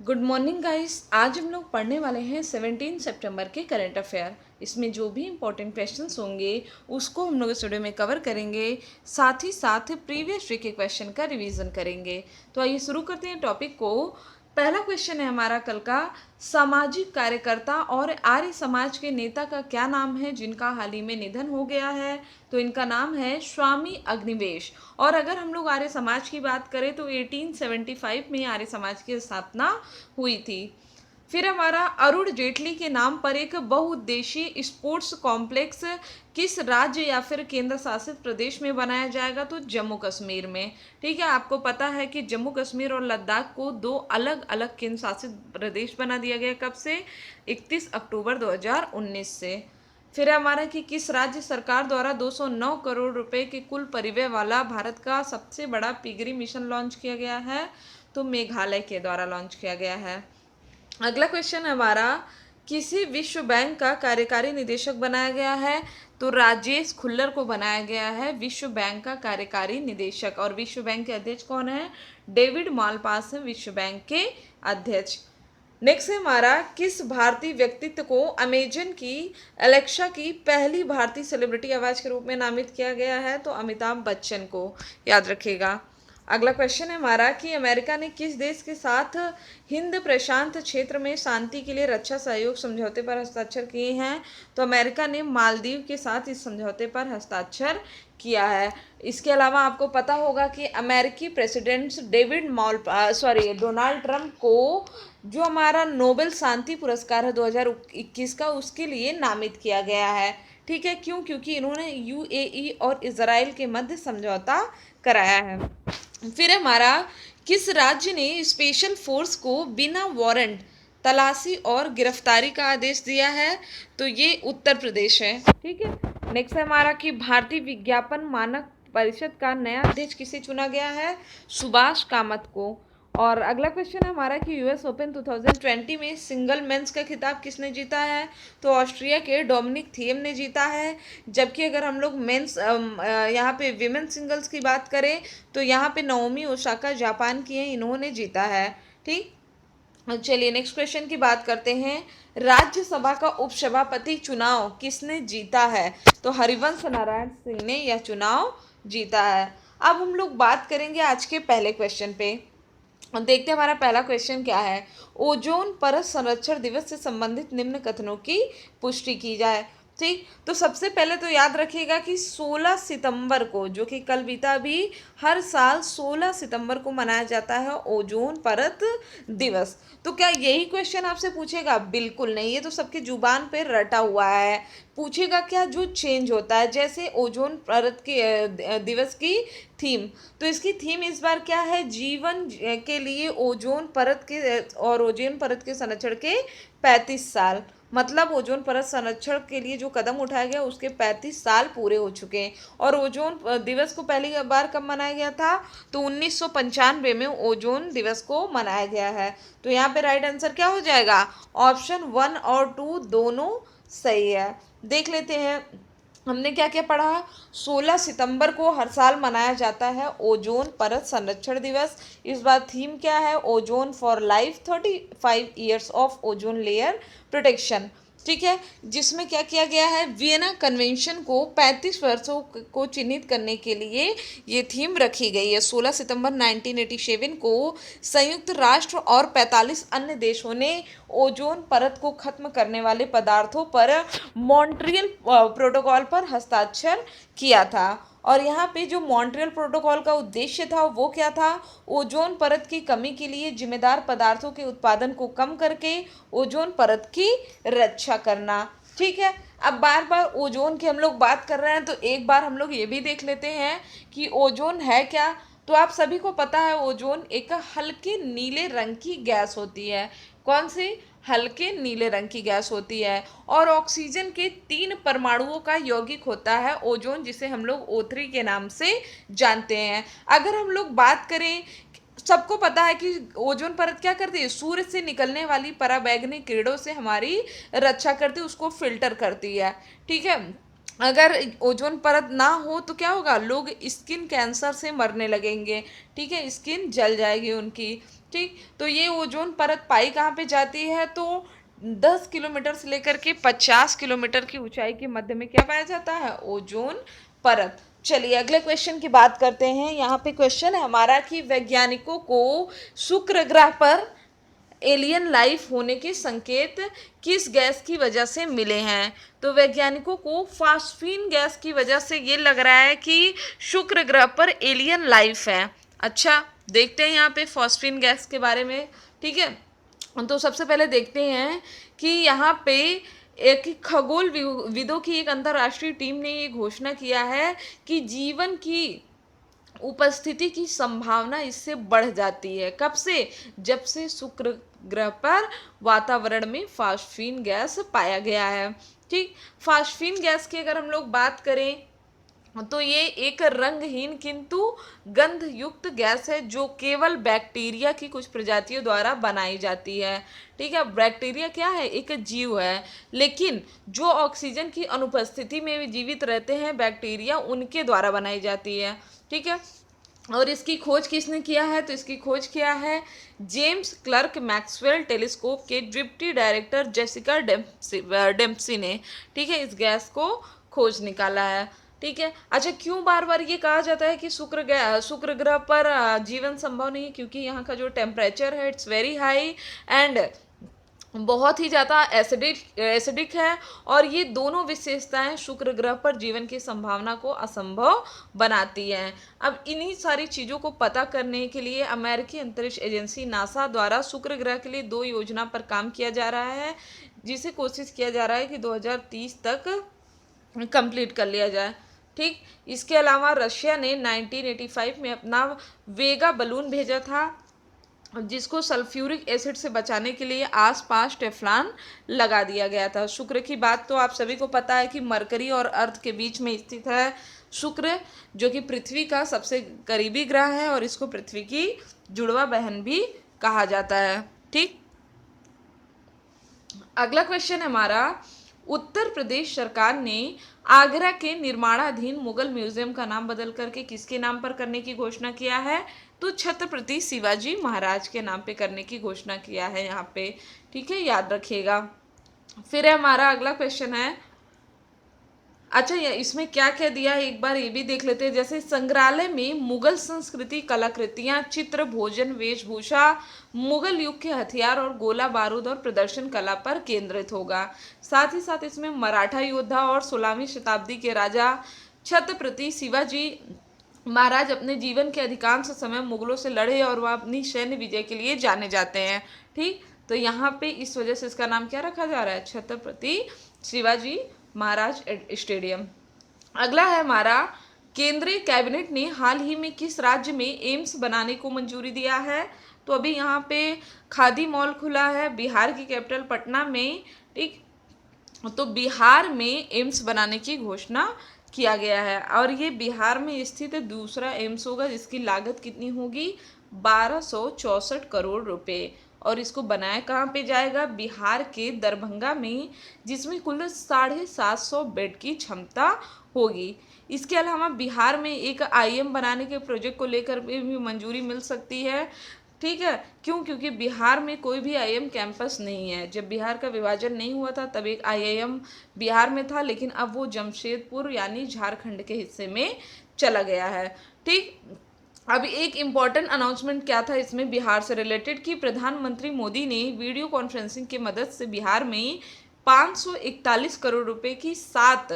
Good morning guys. आज हम लोग पढ़ने वाले हैं 17 सितंबर के करंट अफेयर। इसमें जो भी इम्पोर्टेंट क्वेश्चंस होंगे उसको हम लोग इस वीडियो में कवर करेंगे। साथ ही साथ प्रीवियस डे के क्वेश्चन का रिवीजन करेंगे। तो आइए शुरू करते हैं टॉपिक को। पहला क्वेश्चन है हमारा कल का, सामाजिक कार्यकर्ता और आर्य समाज के नेता का क्या नाम है जिनका हाल ही में निधन हो गया है? तो इनका नाम है स्वामी अग्निवेश। और अगर हम लोग आर्य समाज की बात करें तो 1875 में आर्य समाज की स्थापना हुई थी। फिर हमारा अरुण जेटली के नाम पर एक बहुउद्देशीय स्पोर्ट्स कॉम्प्लेक्स किस राज्य या फिर केंद्र शासित प्रदेश में बनाया जाएगा? तो जम्मू कश्मीर में। ठीक है, आपको पता है कि जम्मू कश्मीर और लद्दाख को दो अलग अलग केंद्र शासित प्रदेश बना दिया गया। कब से? 31 अक्टूबर 2019 से। फिर हमारा कि किस राज्य सरकार द्वारा 209 करोड़ रुपए के कुल परिव्यय वाला भारत का सबसे बड़ा पिगरी मिशन लॉन्च किया गया है? तो मेघालय के द्वारा लॉन्च किया गया है। अगला क्वेश्चन हमारा, किसी विश्व बैंक का कार्यकारी निदेशक बनाया गया है? तो राजेश खुल्लर को बनाया गया है विश्व बैंक का कार्यकारी निदेशक। और विश्व बैंक के अध्यक्ष कौन है? डेविड मालपास है विश्व बैंक के अध्यक्ष। नेक्स्ट है हमारा, किस भारतीय व्यक्तित्व को अमेजन की एलेक्सा की पहली भारतीय सेलिब्रिटी आवाज के रूप में नामित किया गया है? तो अमिताभ बच्चन को, याद रखिएगा। अगला क्वेश्चन है हमारा कि अमेरिका ने किस देश के साथ हिंद प्रशांत क्षेत्र में शांति के लिए रक्षा सहयोग समझौते पर हस्ताक्षर किए हैं? तो अमेरिका ने मालदीव के साथ इस समझौते पर हस्ताक्षर किया है। इसके अलावा आपको पता होगा कि अमेरिकी प्रेसिडेंट डोनाल्ड ट्रंप को जो हमारा नोबेल शांति पुरस्कार है 2021 का, उसके लिए नामित किया गया है। ठीक है, क्यों? क्योंकि इन्होंने यूएई और इजराइल के मध्य समझौता कराया है। फिर हमारा, किस राज्य ने स्पेशल फोर्स को बिना वारंट तलाशी और गिरफ्तारी का आदेश दिया है? तो ये उत्तर प्रदेश है। ठीक है। नेक्स्ट है हमारा कि भारतीय विज्ञापन मानक परिषद का नया अध्यक्ष किसे चुना गया है? सुभाष कामत को। और अगला क्वेश्चन है हमारा कि यूएस ओपन 2020 में सिंगल मेंस का खिताब किसने जीता है? तो ऑस्ट्रिया के डोमिनिक थिएम ने जीता है। जबकि अगर हम लोग मेंस यहाँ पे विमेन सिंगल्स की बात करें तो यहाँ पे नाओमी ओसाका जापान की हैं, इन्होंने जीता है। ठीक, चलिए नेक्स्ट क्वेश्चन की बात करते हैं। राज्यसभा का उपसभापति चुनाव किसने जीता है? तो हरिवंश नारायण सिंह ने यह चुनाव जीता है। अब हम लोग बात करेंगे आज के पहले क्वेश्चन पे। देखते हैं हमारा पहला क्वेश्चन क्या है। ओजोन परत संरक्षण दिवस से संबंधित निम्न कथनों की पुष्टि की जाए। ठीक, तो सबसे पहले तो याद रखिएगा कि 16 सितंबर को, जो कि कल बीता, अभी हर साल 16 सितंबर को मनाया जाता है ओजोन परत दिवस। तो क्या यही क्वेश्चन आपसे पूछेगा? बिल्कुल नहीं, ये तो सबके जुबान पे रटा हुआ है। पूछेगा क्या? जो चेंज होता है, जैसे ओजोन परत के दिवस की थीम। तो इसकी थीम इस बार क्या है? जीवन के लिए ओजोन परत के और ओजोन परत के संरक्षण के 35 साल। मतलब ओजोन परत संरक्षण के लिए जो कदम उठाया गया उसके 35 साल पूरे हो चुके हैं। और ओजोन दिवस को पहली बार कब मनाया गया था? तो 1995 में ओजोन दिवस को मनाया गया है। तो यहाँ पे राइट आंसर क्या हो जाएगा? ऑप्शन 1 और 2 दोनों सही है। देख लेते हैं हमने क्या क्या पढ़ा। 16 सितंबर को हर साल मनाया जाता है ओजोन परत संरक्षण दिवस। इस बार थीम क्या है? Ozone for life, 35 years of ozone layer protection. ठीक है, जिसमें क्या किया गया है? वियना कन्वेंशन को 35 वर्षों को चिन्हित करने के लिए ये थीम रखी गई है। 16 सितंबर 1987 को संयुक्त राष्ट्र और 45 अन्य देशों ने ओजोन परत को खत्म करने वाले पदार्थों पर मॉन्ट्रियल प्रोटोकॉल पर हस्ताक्षर किया था। और यहाँ पे जो मॉन्ट्रियल प्रोटोकॉल का उद्देश्य था वो क्या था? ओजोन परत की कमी के लिए जिम्मेदार पदार्थों के उत्पादन को कम करके ओजोन परत की रक्षा करना। ठीक है, अब बार बार ओजोन की हम लोग बात कर रहे हैं तो एक बार हम लोग ये भी देख लेते हैं कि ओजोन है क्या। तो आप सभी को पता है ओजोन एक हल्के नीले रंग की गैस होती है। कौन सी? हल्के नीले रंग की गैस होती है। और ऑक्सीजन के 3 परमाणुओं का यौगिक होता है ओजोन, जिसे हम लोग O3 के नाम से जानते हैं। अगर हम लोग बात करें, सबको पता है कि ओजोन परत क्या करती है? सूर्य से निकलने वाली पराबैंगनी किरणों से हमारी रक्षा करती है, उसको फिल्टर करती है। ठीक है, अगर ओजोन परत ना हो तो क्या होगा? लोग स्किन कैंसर से मरने लगेंगे। ठीक है, स्किन जल जाएगी उनकी। ठीक, तो ये ओजोन परत पाई कहाँ पे जाती है, तो 10 किलोमीटर से लेकर के 50 किलोमीटर की ऊंचाई के मध्य में क्या पाया जाता है, ओजोन परत। चलिए अगले क्वेश्चन की बात करते हैं। यहाँ पे क्वेश्चन है हमारा कि वैज्ञानिकों को शुक्र ग्रह पर एलियन लाइफ होने के संकेत किस गैस की वजह से मिले हैं। तो वैज्ञानिकों को फास्फीन गैस की वजह से ये लग रहा है कि शुक्र ग्रह पर एलियन लाइफ है। अच्छा, देखते हैं यहाँ पे फास्फीन गैस के बारे में। ठीक है, तो सबसे पहले देखते हैं कि यहाँ पे एक खगोल विदों की एक अंतर्राष्ट्रीय टीम ने ये घोषणा किया है कि जीवन की उपस्थिति की संभावना इससे बढ़ जाती है। कब से, जब से शुक्र ग्रह पर वातावरण में फास्फीन गैस पाया गया है। ठीक, फास्फीन गैस की अगर हम लोग बात करें तो ये एक रंगहीन किंतु गंध युक्त गैस है जो केवल बैक्टीरिया की कुछ प्रजातियों द्वारा बनाई जाती है। ठीक है, बैक्टीरिया क्या है, एक जीव है, लेकिन जो ऑक्सीजन की अनुपस्थिति में भी जीवित रहते हैं बैक्टीरिया, उनके द्वारा बनाई जाती है। ठीक है, और इसकी खोज किसने किया है, तो इसकी खोज किया है जेम्स क्लर्क मैक्सवेल टेलीस्कोप के डिप्टी डायरेक्टर जेसिका डेम्पसी ने। ठीक है, इस गैस को खोज निकाला है। ठीक है, अच्छा क्यों बार बार ये कहा जाता है कि शुक्र ग्रह पर जीवन संभव नहीं है, क्योंकि यहाँ का जो टेम्परेचर है इट्स वेरी हाई एंड बहुत ही ज़्यादा एसिडिक है, और ये दोनों विशेषताएं शुक्र ग्रह पर जीवन की संभावना को असंभव बनाती हैं। अब इन्हीं सारी चीज़ों को पता करने के लिए अमेरिकी अंतरिक्ष एजेंसी नासा द्वारा शुक्र ग्रह के लिए 2 योजना पर काम किया जा रहा है, जिसे कोशिश किया जा रहा है कि 2030 तक कंप्लीट कर लिया जाए। ठीक, इसके अलावा रशिया ने 1985 में अपना वेगा बलून भेजा था, जिसको सल्फ्यूरिक एसिड से बचाने के लिए आसपास टेफ्लॉन लगा दिया गया था। शुक्र की बात तो आप सभी को पता है कि मरकरी और अर्थ के बीच में स्थित है शुक्र, जो कि पृथ्वी का सबसे करीबी ग्रह है और इसको पृथ्वी की जुड़वा बहन भी कहा जाता है। ठीक, अगला क्वेश्चन हमारा, उत्तर प्रदेश सरकार ने आगरा के निर्माणाधीन मुगल म्यूजियम का नाम बदल करके किसके नाम पर करने की घोषणा किया है, तो छत्रपति शिवाजी महाराज के नाम पे करने की घोषणा किया है यहाँ पे। ठीक है, याद रखिएगा। फिर हमारा अगला क्वेश्चन है, अच्छा इसमें क्या क्या दिया है एक बार ये भी देख लेते हैं। जैसे संग्रहालय में मुगल संस्कृति कलाकृतियां, चित्र, भोजन, वेशभूषा, मुगल युग के हथियार और गोला बारूद और प्रदर्शन कला पर केंद्रित होगा। साथ ही साथ इसमें मराठा योद्धा और 16वीं शताब्दी के राजा छत्रपति शिवाजी महाराज अपने जीवन के अधिकांश समय मुगलों से लड़े और वह अपनी सैन्य विजय के लिए जाने जाते हैं। ठीक, तो यहाँ पे इस वजह से इसका नाम क्या रखा जा रहा है, छत्रपति शिवाजी महाराज स्टेडियम। अगला है हमारा, केंद्रीय कैबिनेट ने हाल ही में किस राज्य में एम्स बनाने को मंजूरी दिया है, तो अभी यहाँ पे खादी मॉल खुला है बिहार की कैपिटल पटना में। ठीक, तो बिहार में एम्स बनाने की घोषणा किया गया है, और ये बिहार में स्थित दूसरा एम्स होगा जिसकी लागत कितनी होगी, 1264 करोड़ रुपए, और इसको बनाया कहाँ पे जाएगा, बिहार के दरभंगा में, जिसमें कुल 750 बेड की क्षमता होगी। इसके अलावा बिहार में एक आईएम बनाने के प्रोजेक्ट को लेकर भी मंजूरी मिल सकती है। ठीक है, क्यों, क्योंकि बिहार में कोई भी आईआईएम कैंपस नहीं है। जब बिहार का विभाजन नहीं हुआ था तब एक आईआईएम बिहार में था, लेकिन अब वो जमशेदपुर यानी झारखंड के हिस्से में चला गया है। ठीक, अब एक इम्पॉर्टेंट अनाउंसमेंट क्या था इसमें बिहार से रिलेटेड, कि प्रधानमंत्री मोदी ने वीडियो कॉन्फ्रेंसिंग की मदद से बिहार में 541 करोड़ रुपए की 7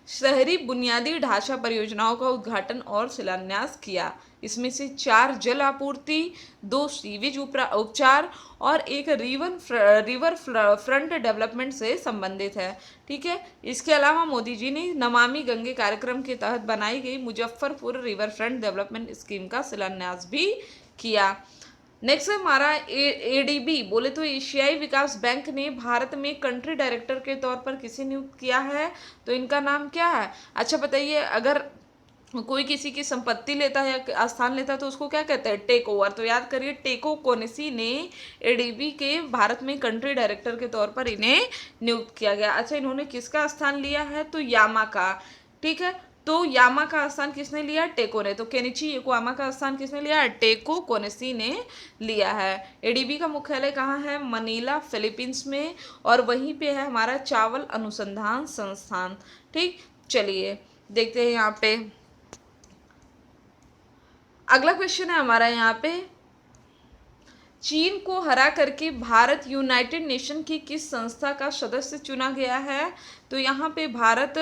शहरी बुनियादी ढांचा परियोजनाओं का उद्घाटन और शिलान्यास किया। इसमें से 4 जल आपूर्ति, 2 सीवेज उपचार और एक रिवर फ्रंट डेवलपमेंट से संबंधित है। ठीक है, इसके अलावा मोदी जी ने नमामि गंगे कार्यक्रम के तहत बनाई गई Muzaffarpur river front development scheme का शिलान्यास भी किया। नेक्स्ट है हमारा एडीबी, बोले तो एशियाई विकास बैंक ने भारत में कंट्री डायरेक्टर के तौर पर किसे नियुक्त किया है, तो इनका नाम क्या है। अच्छा बताइए, अगर कोई किसी की संपत्ति लेता है या स्थान लेता है तो उसको क्या कहते हैं, टेक ओवर। तो याद करिए, टेको कोनेसी ने एडीबी के भारत में कंट्री डायरेक्टर के तौर पर इन्हें नियुक्त किया गया। अच्छा, इन्होंने किसका स्थान लिया है, तो यामा का। ठीक है, तो यामा का स्थान किसने लिया? टेको ने। तो केनिची योकोहामा का स्थान किसने लिया? टेको कोनेसी ने लिया है। एडीबी का मुख्यालय कहाँ है? मनीला, फिलीपींस में, और वहीं पे है हमारा चावल अनुसंधान संस्थान। ठीक, चलिए देखते हैं यहाँ पे अगला क्वेश्चन है हमारा यहाँ पे, चीन को हरा करके भारत यूनाइटेड नेशन की किस संस्था का सदस्य चुना गया है? तो यहाँ पे Bharat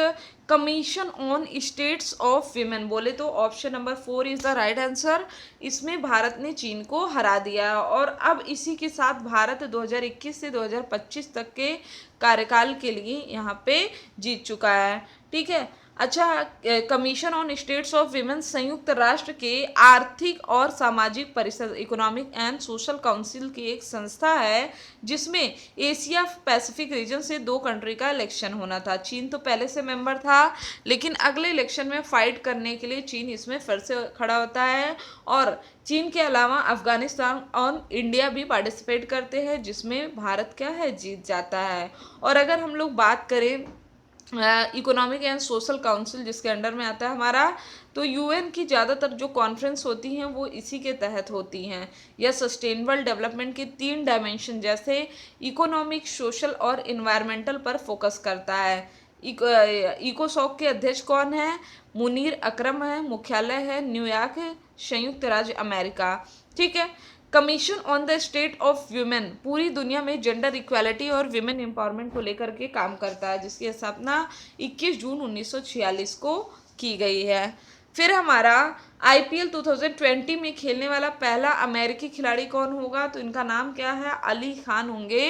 commission on states of women, बोले तो option number 4 is the right answer. इसमें भारत ने चीन को हरा दिया और अब इसी के साथ भारत 2021 से 2025 तक के कार्यकाल के लिए यहाँ पे जीत चुका है। ठीक है, अच्छा, commission on states of women संयुक्त राष्ट्र के आर्थिक और सामाजिक परिषद, इकोनॉमिक एंड सोशल काउंसिल की एक संस्था है जिसमें एशिया पैसिफिक रीजन से 2 कंट्री का इलेक्शन होना था। चीन तो पहले से मेंबर था, लेकिन अगले इलेक्शन में फाइट करने के लिए चीन इसमें फिर से खड़ा होता है और चीन के अलावा अफगानिस्तान और इंडिया भी पार्टिसिपेट करते हैं, जिसमें भारत क्या है, जीत जाता है। और अगर हम लोग बात करें इकोनॉमिक एंड सोशल काउंसिल जिसके अंडर में आता है हमारा, तो यूएन की ज़्यादातर जो कॉन्फ्रेंस होती हैं वो इसी के तहत होती हैं। यह सस्टेनेबल डेवलपमेंट के 3 डायमेंशन जैसे इकोनॉमिक, सोशल और इन्वायरमेंटल पर फोकस करता है। इकोसॉक के अध्यक्ष कौन है? मुनीर अकरम है। मुख्यालय है न्यूयॉर्क, संयुक्त राज्य अमेरिका। ठीक है, commission on the state of women पूरी दुनिया में जेंडर इक्वालिटी और विमेन एम्पावरमेंट को लेकर के काम करता है, जिसकी स्थापना 21 जून 1946 को की गई है। फिर हमारा आईपीएल 2020 में खेलने वाला पहला अमेरिकी खिलाड़ी कौन होगा? तो इनका नाम क्या है? अली खान होंगे,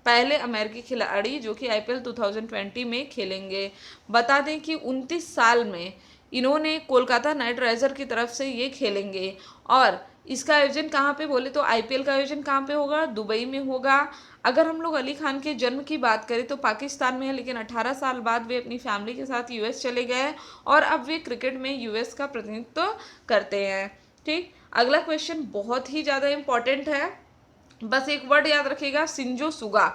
पहले अमेरिकी खिलाड़ी जो कि आईपीएल 2020 में खेलेंगे। बता दें कि 29 साल में इन्होंने कोलकाता नाइट राइडर की तरफ से ये खेलेंगे और इसका आयोजन कहाँ पे, बोले तो आईपीएल का आयोजन कहाँ पे होगा? दुबई में होगा। अगर हम लोग अली खान के जन्म की बात करें तो पाकिस्तान में है, लेकिन 18 साल बाद वे अपनी फैमिली के साथ यूएस चले गए और अब वे क्रिकेट में यूएस का प्रतिनिधित्व करते हैं। ठीक, अगला क्वेश्चन बहुत ही ज़्यादा इंपॉर्टेंट है, बस एक वर्ड याद रखिएगा, शिंजो सुगा।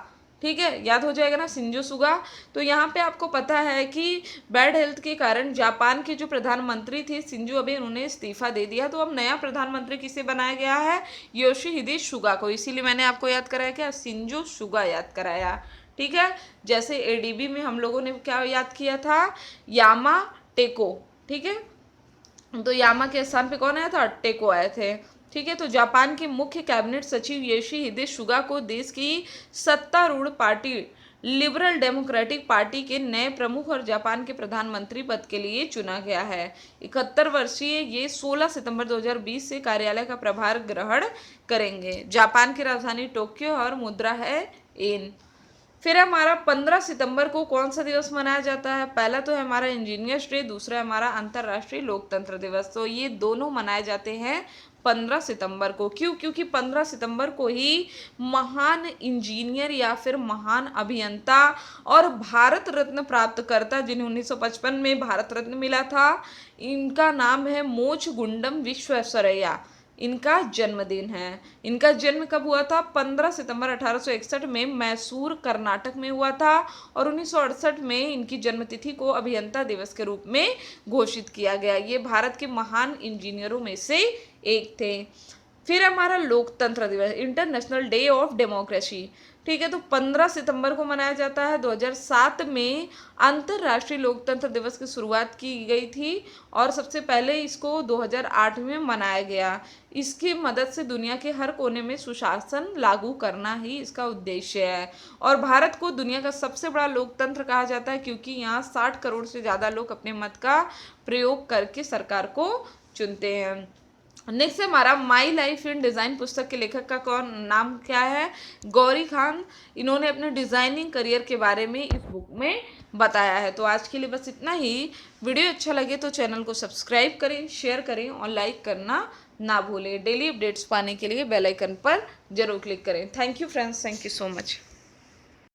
ठीक है, याद हो जाएगा ना, शिंजो सुगा। तो यहाँ पे आपको पता है कि बैड हेल्थ के कारण जापान के जो प्रधानमंत्री थे शिंजो अबे, उन्होंने इस्तीफा दे दिया। तो अब नया प्रधानमंत्री किसे बनाया गया है? योशिहिदे सुगा को। इसीलिए मैंने आपको याद कराया क्या? शिंजो सुगा याद कराया। ठीक है, जैसे एडीबी में हम लोगों ने क्या याद किया था? यामा टेको। ठीक है, तो यामा के स्थान पे कौन आया था? टेको आए थे। ठीक है, तो जापान के मुख्य कैबिनेट सचिव योशिहिदे सुगा को देश की सत्तारूढ़ पार्टी लिबरल डेमोक्रेटिक पार्टी के नए प्रमुख और जापान के प्रधानमंत्री पद के लिए चुना गया है। 71 वर्षीय ये 16 सितंबर 2020 से कार्यालय का प्रभार ग्रहण करेंगे। जापान की राजधानी टोक्यो और मुद्रा है येन। फिर हमारा 15 सितंबर को कौन सा दिवस मनाया जाता है? पहला तो है हमारा इंजीनियर्स डे, दूसरा है हमारा अंतर्राष्ट्रीय लोकतंत्र दिवस। तो ये दोनों मनाए जाते हैं 15 सितंबर को। क्यों? क्योंकि 15 सितंबर को ही महान इंजीनियर या फिर महान अभियंता और भारत रत्न प्राप्तकर्ता, जिन्हें 1955 में भारत रत्न मिला था, इनका नाम है मोक्षगुंडम विश्वेश्वरैया। इनका जन्मदिन है। इनका जन्म कब हुआ था? 15 सितंबर 1861 में मैसूर कर्नाटक में हुआ था और 1968 में इनकी जन्मतिथि को अभियंता दिवस के रूप में घोषित किया गया। ये भारत के महान इंजीनियरों में से एक थे। फिर हमारा लोकतंत्र दिवस, इंटरनेशनल डे ऑफ डेमोक्रेसी। ठीक है, तो 15 सितंबर को मनाया जाता है। 2007 में अंतर्राष्ट्रीय लोकतंत्र दिवस की शुरुआत की गई थी और सबसे पहले इसको 2008 में मनाया गया। इसकी मदद से दुनिया के हर कोने में सुशासन लागू करना ही इसका उद्देश्य है। और भारत को दुनिया का सबसे बड़ा लोकतंत्र कहा जाता है क्योंकि यहाँ 60 करोड़ से ज़्यादा लोग अपने मत का प्रयोग करके सरकार को चुनते हैं। नेक्स्ट हमारा माई लाइफ इन डिज़ाइन पुस्तक के लेखक का कौन नाम क्या है? गौरी खान। इन्होंने अपने डिज़ाइनिंग करियर के बारे में इस बुक में बताया है। तो आज के लिए बस इतना ही। वीडियो अच्छा लगे तो चैनल को सब्सक्राइब करें, शेयर करें और लाइक करना ना भूलें। डेली अपडेट्स पाने के लिए बेल आइकन पर जरूर क्लिक करें। Thank you friends, thank you so much.